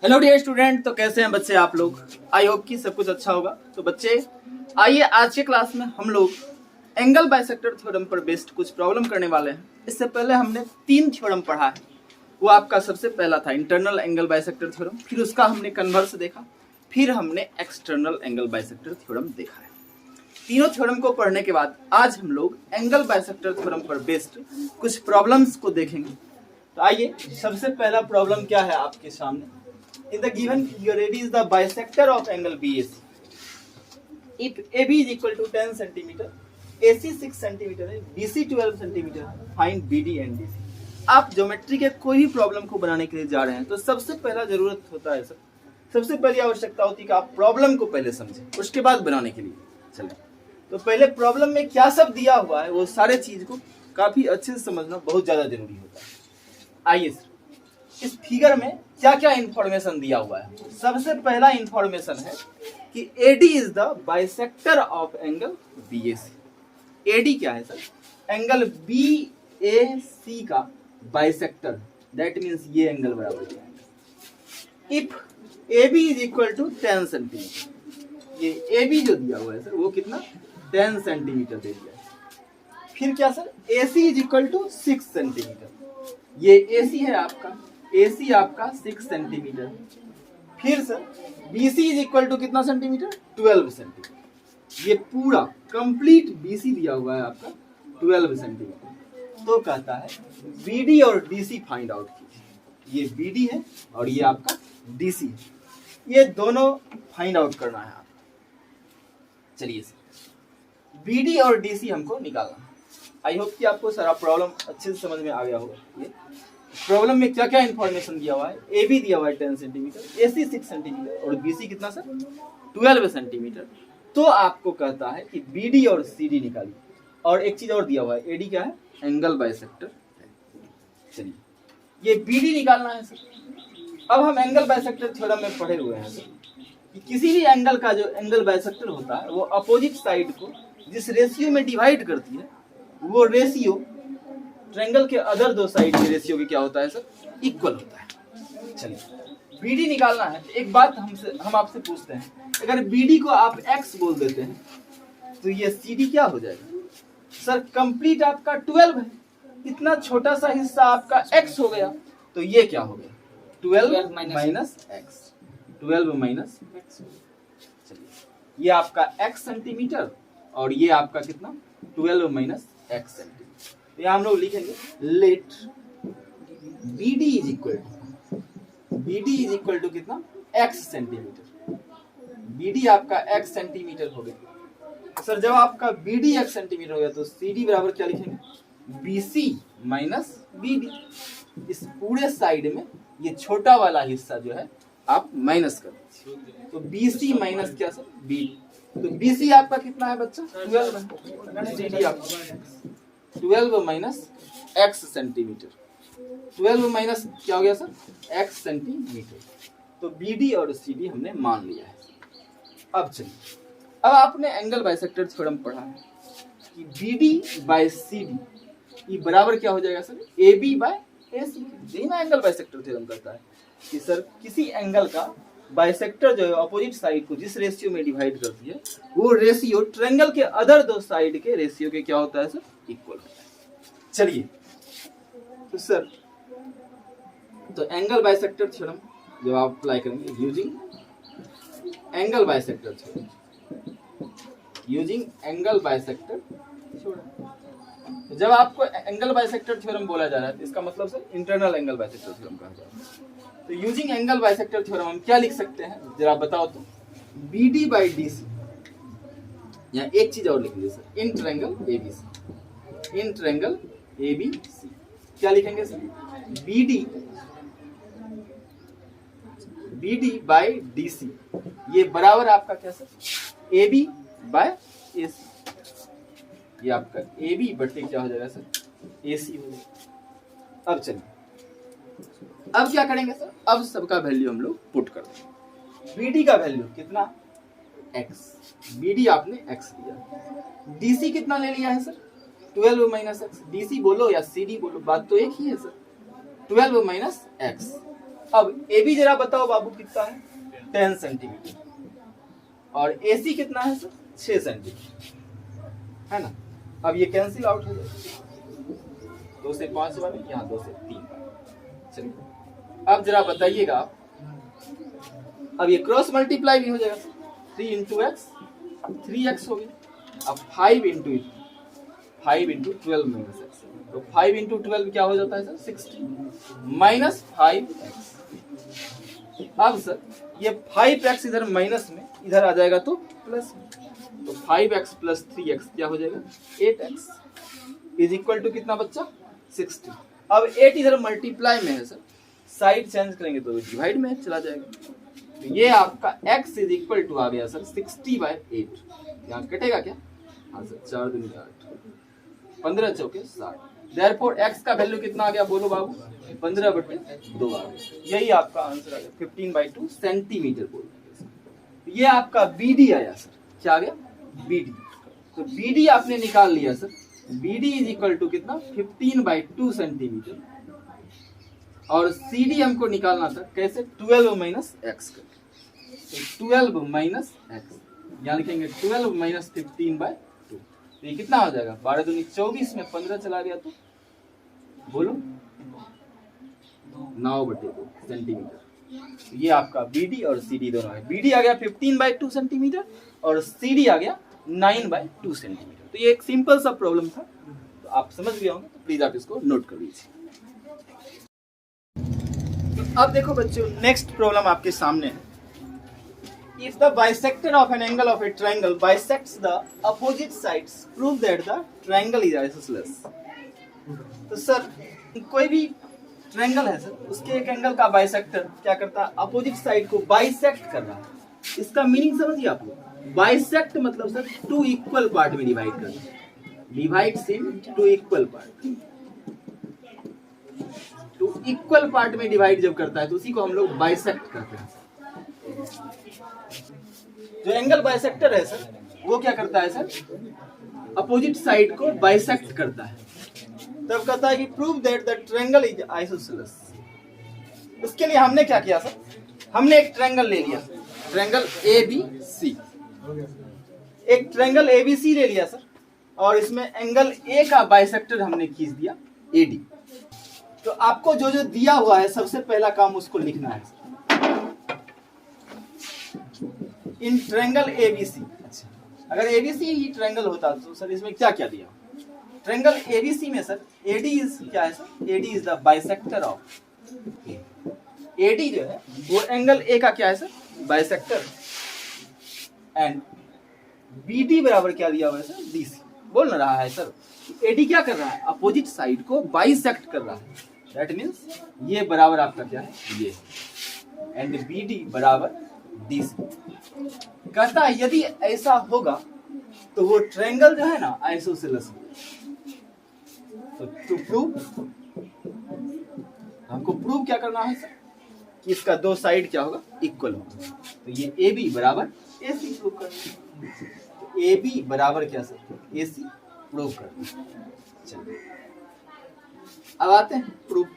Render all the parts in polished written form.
Hello dear student, तो कैसे हैं बच्चे आप लोग। आई होप कि सब कुछ अच्छा होगा। तो बच्चे आइए आज के क्लास में हम लोग एंगल बाइसेक्टर थ्योरम पर बेस्ड कुछ प्रॉब्लम करने वाले हैं। इससे पहले हमने 3 थ्योरम पढ़ा है। वो आपका सबसे पहला था इंटरनल एंगल बाइसेक्टर थ्योरम, फिर उसका हमने कन्वर्स देखा, फिर हमने एक्सटर्नल एंगल बाइसेक्टर थ्योरम देखा है। तीनों थ्योरम को पढ़ने के बाद आज हम लोग एंगल बाइसेक्टर थ्योरम पर बेस्ड कुछ प्रॉब्लम्स को देखेंगे। तो आइए, सबसे पहला प्रॉब्लम क्या है आपके सामने। In the given figure, AD is the bisector of angle BAC. If AB is equal to 10 centimeter, AC 6 centimeter है, BC 12 centimeter है, find BD and DC. आप ज्योमेट्री के कोई भी प्रॉब्लम को बनाने के लिए जा रहे हैं तो सबसे पहला जरूरत होता है सर, सबसे पहली आवश्यकता होती है कि आप प्रॉब्लम को पहले समझें, उसके बाद बनाने के लिए चलें। तो पहले प्रॉब्लम में क्या सब दिया हुआ है वो सारे चीज को काफी अच्छे से समझना बहुत ज्यादा जरूरी होता है। आइए सर, इस फिगर में क्या क्या इंफॉर्मेशन दिया हुआ है। सबसे पहला इंफॉर्मेशन है कि AD is the bisector of angle BAC। AD क्या है सर? एंगल BAC का बाइसेक्टर, दैट मींस ये एंगल बराबर है। If AB is equal to 10 centimetre, ये AB जो दिया हुआ है सर वो कितना 10 सेंटीमीटर दे दिया है। फिर क्या sir? AC is equal to 6 centimetre, ये AC है आपका, AC आपका 6 सेंटीमीटर। फिर sir BC is equal to कितना सेंटीमीटर? 12 सेंटीमीटर। ये पूरा कंप्लीट BC दिया हुआ है आपका 12 सेंटीमीटर। तो कहता है BD और DC फाइंड आउट कीजिए। ये BD है और ये आपका DC है, ये दोनों फाइंड आउट करना है आपको। चलिए सर, BD और DC हमको निकालना है। आई होप कि आपको सारा प्रॉब्लम अच्छे से समझ में आ गया होगा। ये प्रॉब्लम में क्या क्या इंफॉर्मेशन दिया हुआ है। AB दिया हुआ है 10 सेंटीमीटर, AC 6 सेंटीमीटर और BC कितना सर? 12 सेंटीमीटर। तो आपको कहता है कि BD और CD निकालिए। और एक चीज और दिया हुआ है, AD क्या है? Angle bisector. चलिए, ये BD निकालना है सर। अब हम एंगल बाइसेक्टर थ्योरम में पढ़े हुए हैं सर कि किसी भी एंगल का जो एंगल बाइसेक्टर होता है वो अपोजिट साइड को जिस रेशियो में डिवाइड करती है वो रेशियो ट्रायंगल के अदर दो साइड के रेशियो की क्या होता है सर? इक्वल होता है। चलिए, BD निकालना है। एक बात हम आपसे पूछते हैं, अगर BD को आप x बोल देते हैं तो ये CD क्या हो जाएगा सर? कंप्लीट आपका 12 है, इतना छोटा सा हिस्सा आपका x हो गया, तो ये क्या हो गया? 12 माइनस x, 12 माइनस x। चलिए, ये आपका x सेंटीमीटर और ये आपका कितना? 12 माइनस x सेंटीमीटर। तो यहाँ हम लोग लिखेंगे let BD is equal to कितना? x centimetre. BD आपका x सेंटीमीटर हो गया सर। जब आपका BD x सेंटीमीटर हो गया तो CD बराबर क्या लिखेंगे? BC minus BD। इस पूरे साइड में ये छोटा वाला हिस्सा जो है आप माइनस कर दीजिए, तो BC माइनस क्या सर? BD। तो BC आपका कितना है बच्चा? 12 है। CD आपका 12 माइनस x सेंटीमीटर। 12 माइनस क्या हो गया सर? x centimetre. तो BD और CD हमने मान लिया है। अब चलिए, अब आपने एंगल बाइसेक्टर थ्योरम पढ़ा है कि BD बाय CD ये बराबर क्या हो जाएगा सर? AB bye AC। यही ना एंगल बाइसेक्टर थ्योरम कहता है कि सर किसी एंगल का बाइसेक्टर जो है अपोजिट साइड को जिस रेशियो में डिवाइड करती है वो रेशियो ट्रायंगल के अदर दो साइड के रेशियो के क्या होता है सर? इक्वल होता है। चलिए, तो सर तो एंगल बाइसेक्टर थ्योरम जब आप अप्लाई करेंगे using angle bisector theorem, using angle bisector theorem. जब आपको एंगल बाइसेक्टर थ्योरम बोला जा रहा है तो इसका मतलब sir internal angle bisector theorem कहा जाता है। तो यूजिंग एंगल बाइसेक्टर थ्योरम हम क्या लिख सकते हैं जरा बताओ तो? BD बाई DC, या एक चीज और लिख लीजिए sir, in triangle ABC, in triangle ABC क्या लिखेंगे सर? BD बाई DC, ये बराबर आपका क्या सर? AB bye AC। ये आपका AB बटे क्या हो जाएगा सर? AC हो जाएगा। अब चलिए, अब क्या करेंगे सर? अब सबका वैल्यू हम लोग पुट कर देंगे। BD का वैल्यू कितना? x। BD आपने x लिया। DC कितना ले लिया है सर? 12 minus x। DC बोलो या CD बोलो, बात तो एक ही है सर। 12 माइनस x अब ए बी जरा बताओ बाबू कितना है, 10 सेंटीमीटर, और ए सी कितना है सर, 6 सेंटीमीटर, है ना। अब ये कैंसिल आउट हो जाएगा, 2 से 5 बार, यहाँ 2 से 3 बार। चलिए अब जरा बताइएगा, अब ये क्रॉस मल्टीप्लाई भी हो जाएगा, 3 इंटू एक्स 3x हो गया। अब 5 इंटू 12 माइनस एक्स, तो 5 इंटू 12 क्या हो जाता है सर, 60 माइनस 5x। अब सर ये 5x इधर माइनस में, इधर आ जाएगा तो प्लस में, तो 5x प्लस 3x क्या हो जाएगा, 8x इज इक्वल टू कितना बच्चा, 60। अब 8 इधर मल्टीप्लाई में है सर, साइड चेंज करेंगे तो डिवाइड में चला जाएगा, तो ये आपका x इज इक्वल टू आ गया सर 60/8। यहाँ कटेगा क्या, हाँ सर 4 दूनी 8, 15 चौके 60। देयरफॉर x का वैल्यू कितना आ गया बोलो बाबू, 15/2 आ गया। यही आपका आंसर आ गया, 15/2 सेंटीमीटर बोल। ये आपका BD आया सर, क्या आ गया, BD। तो BD आपने निकाल लिया sir, BD is equal to कितना, 15/2 सेंटीमीटर, और CD हमको निकालना था कैसे, 12 माइनस एक्स कर, तो 12 माइनस एक्स, यहाँ लिखेंगे 12 माइनस 15/2, तो ये कितना हो जाएगा, 12 दूनी 24 में 15 चला गया तो बोलो 9/2 सेंटीमीटर। ये आपका BD और CD दोनों है, BD आ गया 15/2 सेंटीमीटर और CD आ गया 9/2 सेंटीमीटर। तो ये एक सिंपल सा प्रॉब्लम था, तो आप समझ गए होंगे, तो प्लीज आप इसको नोट कर लीजिए। तो अब देखो बच्चों, नेक्स्ट प्रॉब्लम आपके सामने है। If the bisector of an angle of a triangle bisects the opposite sides, prove that the triangle is isosceles। तो सर कोई भी ट्रायंगल है सर, उसके एक एंगल का बाइसेक्टर क्या करता है, अपोजिट साइड को बाइसेक्ट कर रहा है। इसका मीनिंग समझिए आप लोग, बाइसेक्ट मतलब सर 2 इक्वल पार्ट में डिवाइड करना, डिवाइड्स इन 2 इक्वल पार्ट। 2 इक्वल पार्ट में डिवाइड जब करता है तो उसी को हम लोग बाइसेक्ट कहते हैं। जो एंगल बाइसेक्टर है सर, वो क्या करता है सर, अपोजिट साइड को बाइसेक्ट करता है। तब कहता है कि prove that the triangle is isosceles. उसके लिए हमने क्या किया सर, हमने एक ट्रायंगल ले लिया, ट्रायंगल ABC, एक ट्रायंगल ABC ले लिया सर, और इसमें एंगल A का बाइसेक्टर हमने खींच दिया AD। तो आपको जो जो दिया हुआ है सबसे पहला काम उसको लिखना है इन ट्रायंगल ABC। अगर ABC ही ट्रायंगल होता तो सर इसमें क्या क्या दिया, ट्रायंगल ABC में सर AD इज क्या है sir, AD is the bisector of AD जो है वो एंगल A का क्या है सर, बाइसेक्टर, एंड BD बराबर क्या दिया हुआ है सर, DC। बोल ना रहा है सर AD क्या कर रहा है, अपोजिट साइड को बाइसेक्ट कर रहा है, दैट मींस ये बराबर आपका क्या है, ये, एंड BD बराबर DC। कहता है यदि ऐसा होगा तो वो ट्रायंगल जो है ना आइसोसेलेस होगा। तो टू प्रूव, हमको प्रूव क्या करना है सर, कि इसका 2 साइड क्या होगा, इक्वल होगा। तो ये AB बराबर AC प्रूव करना, तो AB बराबर क्या सर, AC प्रूव करना। चलिए अब आते हैं प्रूफ।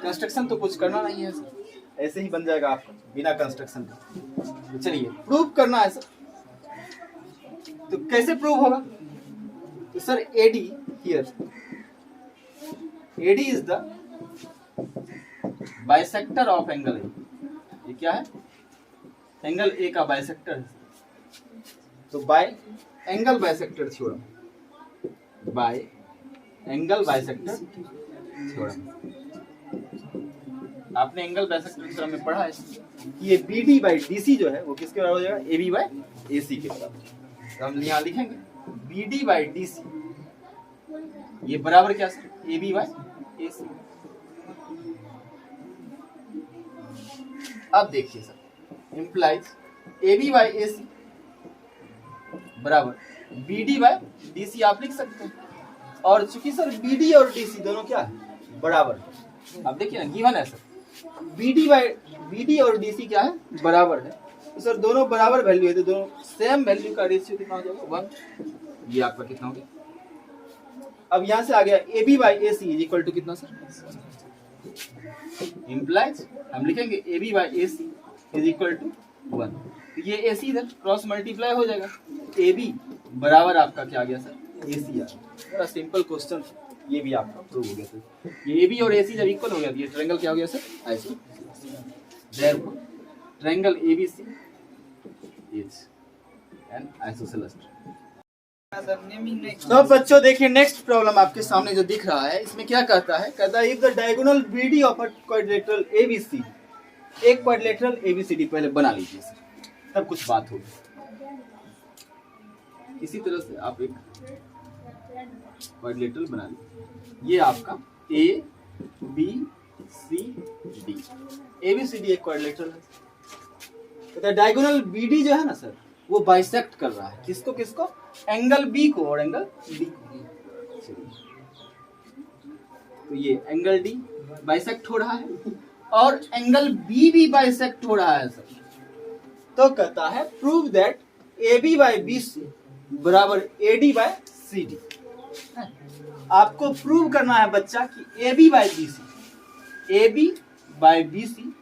कंस्ट्रक्शन तो कुछ करना नहीं है सर, ऐसे ही बन जाएगा आपका बिना कंस्ट्रक्शन के। तो चलिए प्रूव करना है सर, तो कैसे प्रूव होगा, तो sir AD here, AD is the bisector of angle A। ये क्या है, एंगल A का बाइसेक्टर है। तो bye angle bisector theorem, by angle bisector theorem, आपने एंगल बाइसेक्टर थ्योरम में पढ़ा है कि ये BD बाई DC जो है वो किसके बराबर हो जाएगा, AB बाई AC के बराबर। तो हम यहाँ लिखेंगे BD बाई DC, ये बराबर क्या सर, AB बाई AC। अब देखिए sir, implies AB by AC बराबर BD बाई DC आप लिख सकते हैं। और चूंकि सर BD और DC दोनों क्या है, बराबर है। अब देखिए ना, गिवन है सर BD और DC क्या है, बराबर है। तो सर दोनों बराबर वैल्यू है, तो दोनों सेम वैल्यू का रेशियो कितना हो जाएगा, 1। ये आपका कितना हो गया। अब यहाँ से आ गया AB by AC is equal to कितना सर, इम्प्लाइज हम लिखेंगे A B by A C is equal to 1। ये ए सी इधर क्रॉस मल्टीप्लाई हो जाएगा, ए बी बराबर आपका क्या आ गया सर, ए सी आ गया। बड़ा सिंपल क्वेश्चन, ये भी आपका प्रूव हो गया सर। ये ए बी और ए सी जब इक्वल हो गया तो ये ट्रायंगल क्या हो गया sir, isosceles. Therefore triangle A B C is an isosceles. तो बच्चों देखिए नेक्स्ट प्रॉब्लम आपके सामने जो दिख रहा है, इसमें क्या कहता है, कहता है if the diagonal BD of a quadrilateral ABC, एक क्वाड्रिलेटरल एबीसीडी पहले बना लीजिए सर, तब कुछ बात होगी। इसी तरह से आप एक क्वाड्रिलेटरल बना लीजिए, ये आपका A B C D, ABCD एक क्वाड्रिलेटरल है। कहता है डायगोनल बीडी जो है ना सर, वो बाइसेक्ट कर रहा है किसको किसको, एंगल बी को और एंगल डी को। तो ये एंगल डी बाइसेक्ट हो रहा है और एंगल बी भी बाइसेक्ट हो रहा है सर। तो कहता है prove that A B by B C बराबर A D by C D. आपको प्रूव करना है बच्चा कि A B by B C, A B by B C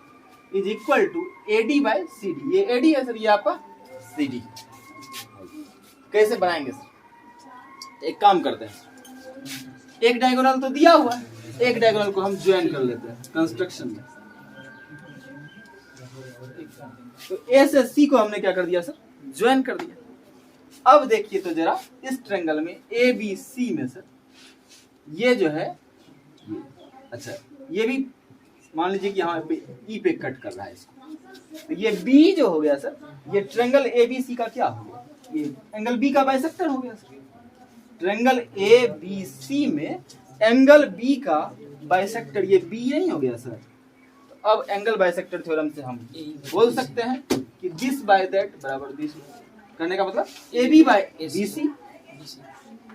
is equal to A D by C D. ये A D है sir, ये आपका सी डी। कैसे बनाएंगे सर, एक काम करते हैं, एक डायगोनल तो दिया हुआ है, एक डायगोनल को हम ज्वाइन कर लेते हैं कंस्ट्रक्शन में। तो ए से सी को हमने क्या कर दिया सर, ज्वाइन कर दिया। अब देखिए तो जरा इस ट्रायंगल में ए बी सी में सर, ये जो है ये, अच्छा ये भी मान लीजिए कि यहाँ पे ई पे कट कर रहा है इसको, तो ये बी जो हो गया सर, ये ट्रायंगल ए बी सी का क्या हो गया, ये एंगल बी का बाइसेक्टर हो गया sir. Triangle A B C में एंगल बी का बाइसेक्टर ये बी नहीं हो गया सर। तो अब एंगल बाइसेक्टर थ्योरम से हम बोल सकते हैं कि दिस बाय दैट बराबर दिस, करने का मतलब A B by B C,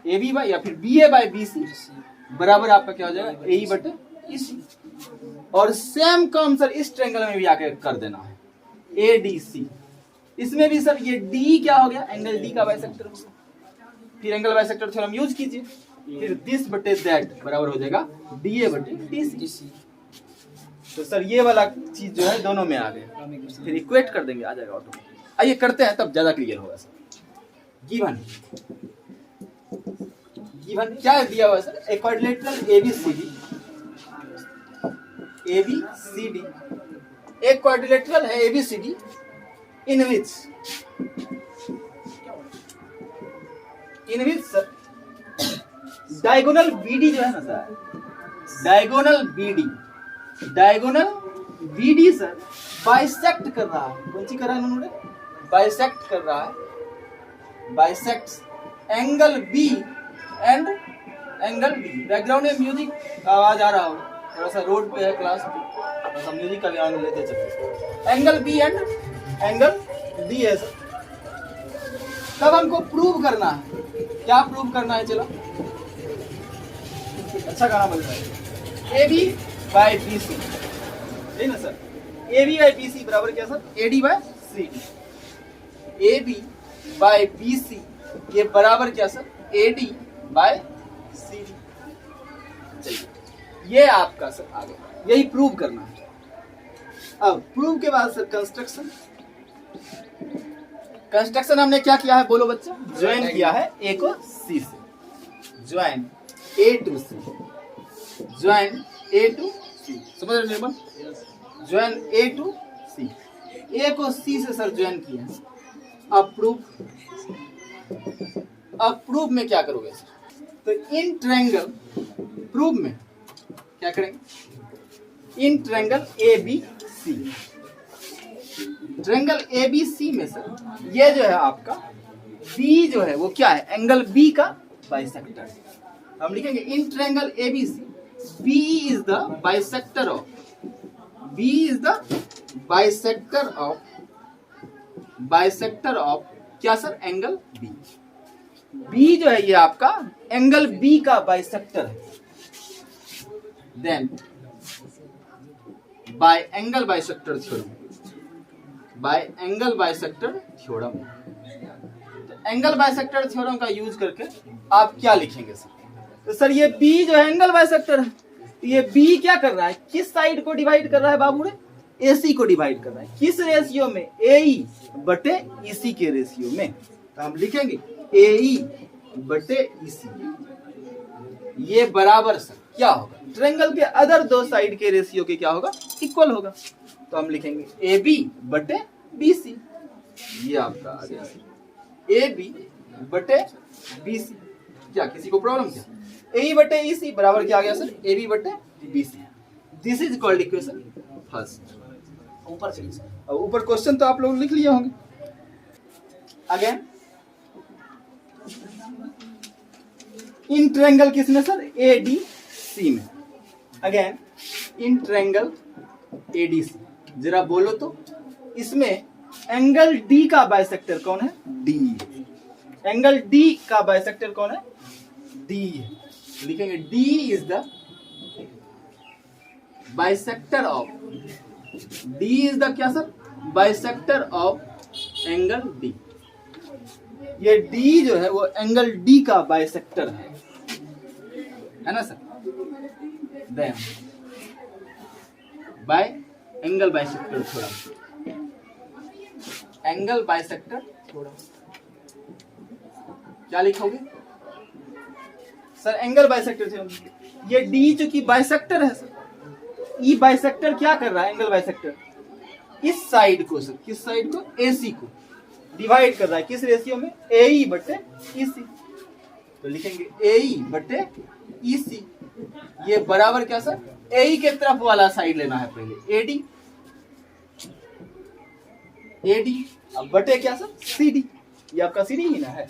A B by या फिर B A by B C बराबर आपका क्या हो जाएगा, ए ई बटे ई सी। और सेम काम सर इस ट्रायंगल में भी आके कर देना है, ए डी सी। इसमें भी सर ये डी क्या हो गया, एंगल डी का बाइसेक्टर हो गया। फिर एंगल बाइसेक्टर थ्योरम यूज कीजिए, फिर दिस बटे दैट बराबर हो जाएगा डी ए बटे डी सी। तो सर ये वाला चीज जो है दोनों में आ गया, फिर इक्वेट कर देंगे, आ जाएगा ऑटो। आइए करते हैं तब ज्यादा क्लियर होगा सर। गिवन गिवन क्या दिया हुआ है sir, a quadrilateral ABCD, ABCD एक क्वाड्रिलेटरल है ABCD in which sir diagonal BD जो है ना sir, diagonal BD sir bisect कर रहा है, कौन सी कर रहा है उन्होंने, बाइसेक्ट कर रहा है, bisects angle B and angle D. Background में म्यूजिक का आवाज आ रहा हो, थोड़ा सा रोड पे है क्लास पे, थोड़ा सा म्यूजिक का भी आनंद लेते चलते। Angle B and angle D है सर। तब हमको प्रूव करना है, क्या प्रूव करना है, चलो अच्छा गाना बज रहा है, A B by B C, ठीक ना sir, A B by B C बराबर क्या sir, A D by C D. A B by B C ये बराबर क्या sir, A D by C D. चलिए ये आपका सर आ गया, यही प्रूव करना है। अब प्रूव के बाद सर कंस्ट्रक्शन हमने क्या किया है बोलो बच्चा, ज्वाइन किया है ए को सी से, join A to C, join A to C, समझ रहे निर्मल, ज्वाइन ए टू सी, ए को सी से सर ज्वाइन किया है। अब प्रूफ में क्या करोगे सर, तो इन ट्रायंगल प्रूफ में क्या करेंगे, in triangle A B C, triangle A B C में सर ये जो है आपका बी जो है वो क्या है, एंगल बी का बाइसेक्टर। हम लिखेंगे in triangle A B C, B is the bisector of, B is the bisector of क्या सर, एंगल बी। बी जो है ये आपका एंगल बी का बाइसेक्टर है। Then by angle bisector theorem, by angle bisector theorem, तो angle bisector theorem का use करके आप क्या लिखेंगे सर, तो सर ये बी जो है एंगल बाइसेक्टर है, ये बी क्या कर रहा है, किस साइड को डिवाइड कर रहा है बाबू रे, एसी को डिवाइड कर रहा है। किस रेशियो में, एई बटे ईसी के रेशियो में। तो हम लिखेंगे एई बटे ईसी, ये बराबर सर क्या होगा, ट्रायंगल के अदर दो साइड के रेशियो के क्या होगा, इक्वल होगा। तो हम लिखेंगे ए बी बटे बी सी, ये आपका आ गया ए बी बटे बी सी। क्या किसी को प्रॉब्लम क्या, ए बटे ई सी बराबर क्या आ गया सर, ए बी बटे B C. This is called equation first. ऊपर चलिए सर, ऊपर क्वेश्चन तो आप लोग लिख लिए होंगे। अगेन इन ट्रायंगल किसमें सर, ए डी सी में। Again in triangle A D C, जरा बोलो तो इसमें एंगल डी का बाइसेक्टर कौन है, डी। एंगल डी का बाइसेक्टर कौन है, डी है। लिखेंगे D is the bisector of, D is the क्या sir, bisector of angle D. ये डी जो है वो एंगल डी का बाइसेक्टर है ना sir. Then by angle bisector थोड़ा, एंगल बाइसेक्टर थोड़ा क्या लिखोगे सर, एंगल बाइसेक्टर थे। ये डी जो कि बाइसेक्टर है सर, ई बाइसेक्टर क्या कर रहा है, एंगल बाइसेक्टर इस साइड को सर, किस साइड को, एसी को डिवाइड कर रहा है किस रेशियो में, एई बटे ईसी। तो लिखेंगे एई बटे ईसी, ये बराबर क्या सर, एई के तरफ वाला साइड लेना है पहले, एडी एडी, अब बटे क्या सर, सीडी, ये आपका सीडी ही ना है।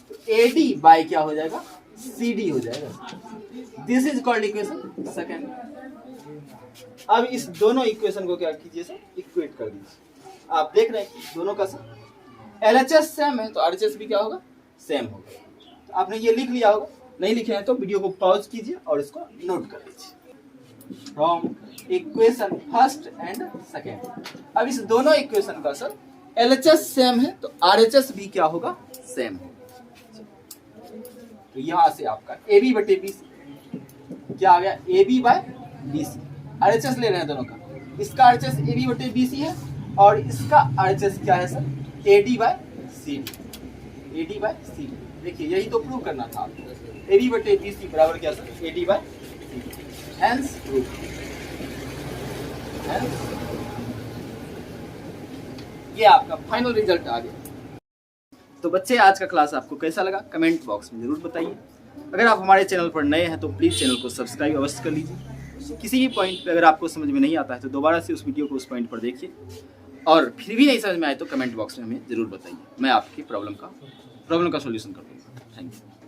तो एडी बाय क्या हो जाएगा, सीडी हो जाएगा। This is called equation second. अब इस दोनों इक्वेशन को क्या कीजिए सर, इक्वेट कर दीजिए। आप देख रहे हैं कि दोनों का सर एलएचएस सेम है तो आरएचएस भी क्या होगा, सेम होगा। तो आपने ये लिख लिया होगा, नहीं लिखे हैं तो वीडियो को पॉज कीजिए और इसको नोट कर लीजिए। From equation first and second, अब इस दोनों इक्वेशन का सर एलएचएस सेम है तो आरएचएस भी क्या होगा, सेम होगा। तो यहां से आपका ए बी बटे बी सी क्या आ गया, A B by B C. RHS ले रहे हैं दोनों का, इसका आरएचएस ए बी बटे बी सी है और इसका आरएचएस क्या है sir, A D by C D, A D by C D. देखिए यही तो प्रूव करना था आपको, ए बी बटे बी सी बराबर क्या sir, A D by C D. Hence proof, ये आपका फाइनल रिजल्ट आ गया। तो बच्चे आज का क्लास आपको कैसा लगा कमेंट बॉक्स में जरूर बताइए। अगर आप हमारे चैनल पर नए हैं तो प्लीज़ चैनल को सब्सक्राइब अवश्य कर लीजिए। किसी भी पॉइंट पे अगर आपको समझ में नहीं आता है तो दोबारा से उस वीडियो को उस पॉइंट पर देखिए, और फिर भी नहीं समझ में आए तो कमेंट बॉक्स में हमें ज़रूर बताइए, मैं आपकी प्रॉब्लम का सॉल्यूशन कर दूँगा। Thank you.